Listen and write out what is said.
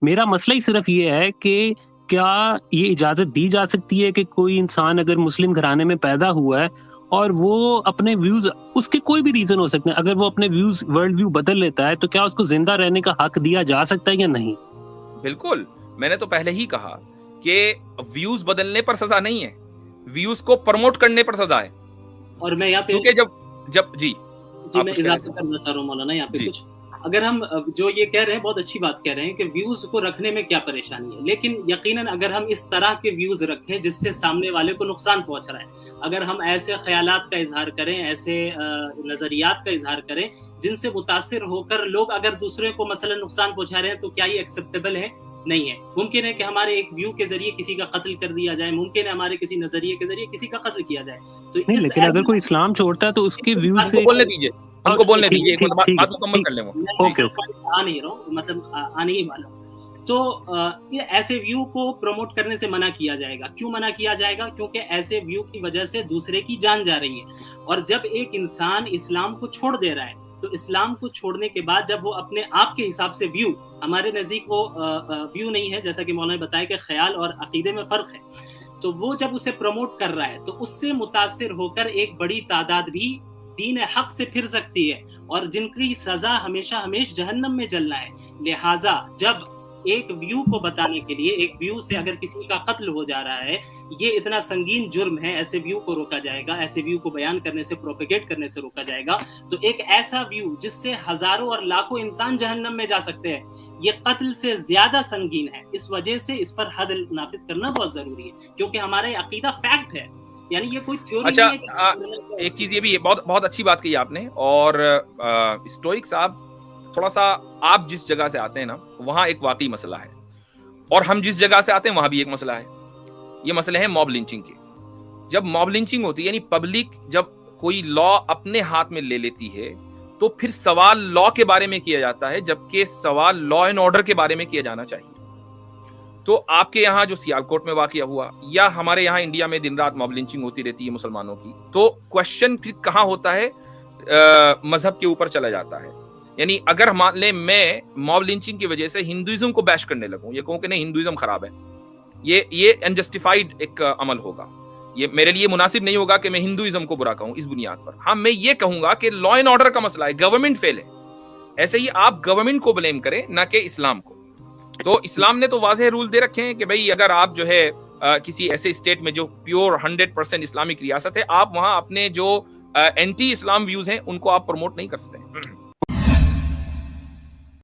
میرا مسئلہ ہی صرف یہ ہے کہ کیا یہ اجازت دی جا سکتی ہے کہ کوئی انسان اگر مسلم گھرانے میں پیدا ہوا ہے اور وہ اپنے ویوز، اس کے کوئی بھی ریزن ہو سکتے ہیں، اگر وہ اپنے ویوز ورلڈ ویو بدل لیتا ہے تو کیا اس کو زندہ رہنے کا حق دیا جا سکتا ہے یا نہیں؟ بالکل، میں نے تو پہلے ہی کہا کہ ویوز بدلنے پر سزا نہیں ہے، ویوز کو پروموٹ کرنے پر سزا ہے. اور میں یہاں پہ چونکہ جب جی میں اضافہ کرنا چاہ رہا ہوں مولانا یہاں پہ کچھ. اگر ہم جو یہ کہہ رہے ہیں بہت اچھی بات کہہ رہے ہیں کہ ویوز کو رکھنے میں کیا پریشانی ہے، لیکن یقیناً اگر ہم اس طرح کے ویوز رکھیں جس سے سامنے والے کو نقصان پہنچ رہا ہے، اگر ہم ایسے خیالات کا اظہار کریں، ایسے نظریات کا اظہار کریں جن سے متاثر ہو کر لوگ اگر دوسرے کو مثلا نقصان پہنچا رہے ہیں، تو کیا یہ ایکسیپٹیبل ہے؟ نہیں ہے. ممکن ہے کہ ہمارے ایک ویو کے ذریعے کسی کا قتل کر دیا جائے، ممکن ہے ہمارے کسی نظریے کے ذریعے کسی کا قتل کیا جائے. تو نہیں، لیکن اگر کوئی اسلام چھوڑتا ہے تو اس کے ویو سے بولنے دیجیے، ان کو بولنے دیجیے، ایک بات مکمل کر لیں وہ. آ نہیں رہا ہوں، مطلب آنے ہی والا ہوں. تو یہ ایسے ویو کو پروموٹ کرنے سے منع کیا جائے گا. کیوں منع کیا جائے گا؟ کیونکہ ایسے ویو کی وجہ سے دوسرے کی جان جا رہی ہے. اور جب ایک انسان اسلام کو چھوڑ دے رہا ہے تو اسلام کو چھوڑنے کے بعد جب وہ اپنے آپ کے حساب سے ویو، ہمارے نزدیک وہ ویو نہیں ہے، جیسا کہ مولانا نے بتایا کہ خیال اور عقیدے میں فرق ہے، تو وہ جب اسے پروموٹ کر رہا ہے تو اس سے متاثر ہو کر ایک بڑی تعداد بھی دین حق سے پھر سکتی ہے، اور جن کی سزا ہمیشہ ہمیشہ جہنم میں جلنا ہے. لہٰذا جب ایک ویو کو بتانے کے لیے، ایک ویو سے اگر کسی کا قتل ہو جا رہا ہے، یہ اتنا سنگین جرم ہے، ایسے ویو کو روکا جائے گا، ایسے ویو کو بیان کرنے سے، پروپیگیٹ کرنے سے روکا جائے گا. تو ایک ایسا ویو جس سے ہزاروں اور لاکھوں انسان جہنم میں جا سکتے ہیں، یہ قتل سے زیادہ سنگین ہے. اس وجہ سے اس پر حد نافذ کرنا بہت ضروری ہے، کیونکہ ہمارا عقیدہ فیکٹ ہے، یعنی یہ کوئی تھیوری اچھا، نہیں ہے. ایک چیز یہ بھی ہے، بہت اچھی بات کہی آپ نے. اور اسٹوئک صاحب، تھوڑا سا آپ جس جگہ سے آتے ہیں نا وہاں ایک واقعی مسئلہ ہے، اور ہم جس جگہ سے آتے ہیں وہاں بھی ایک مسئلہ ہے. یہ مسئلہ ہے موب لنچنگ کے. جب موب لنچنگ ہوتی ہے، یعنی پبلک جب کوئی لا اپنے ہاتھ میں لے لیتی ہے، تو پھر سوال لا کے بارے میں کیا جاتا ہے، جبکہ سوال لا اینڈ آرڈر کے بارے میں کیا جانا چاہیے. تو آپ کے یہاں جو سیالکوٹ میں واقعہ ہوا، یا ہمارے یہاں انڈیا میں دن رات موب لنچنگ ہوتی رہتی ہے مسلمانوں کی، تو کوشچن پھر کہاں ہوتا ہے؟ مذہب کے اوپر چلا جاتا ہے. یعنی اگر مان لیں میں موب لنچنگ کی وجہ سے ہندوازم کو بیش کرنے لگوں، یہ کہوں کہ نہیں ہندوازم خراب ہے، یہ انجسٹیفائڈ ایک عمل ہوگا. یہ میرے لیے مناسب نہیں ہوگا کہ میں ہندوازم کو برا کہوں اس بنیاد پر. ہاں، میں یہ کہوں گا کہ لا اینڈ آرڈر کا مسئلہ ہے، گورنمنٹ فیل ہے. ایسے ہی آپ گورنمنٹ کو بلیم کریں، نہ کہ اسلام کو. تو اسلام نے تو واضح رول دے رکھے ہیں کہ بھئی اگر آپ جو ہے کسی ایسے اسٹیٹ میں جو پیور 100% اسلامک ریاست ہے، آپ وہاں اپنے جو اینٹی اسلام ویوز ہیں ان کو آپ پروموٹ نہیں کر سکتے.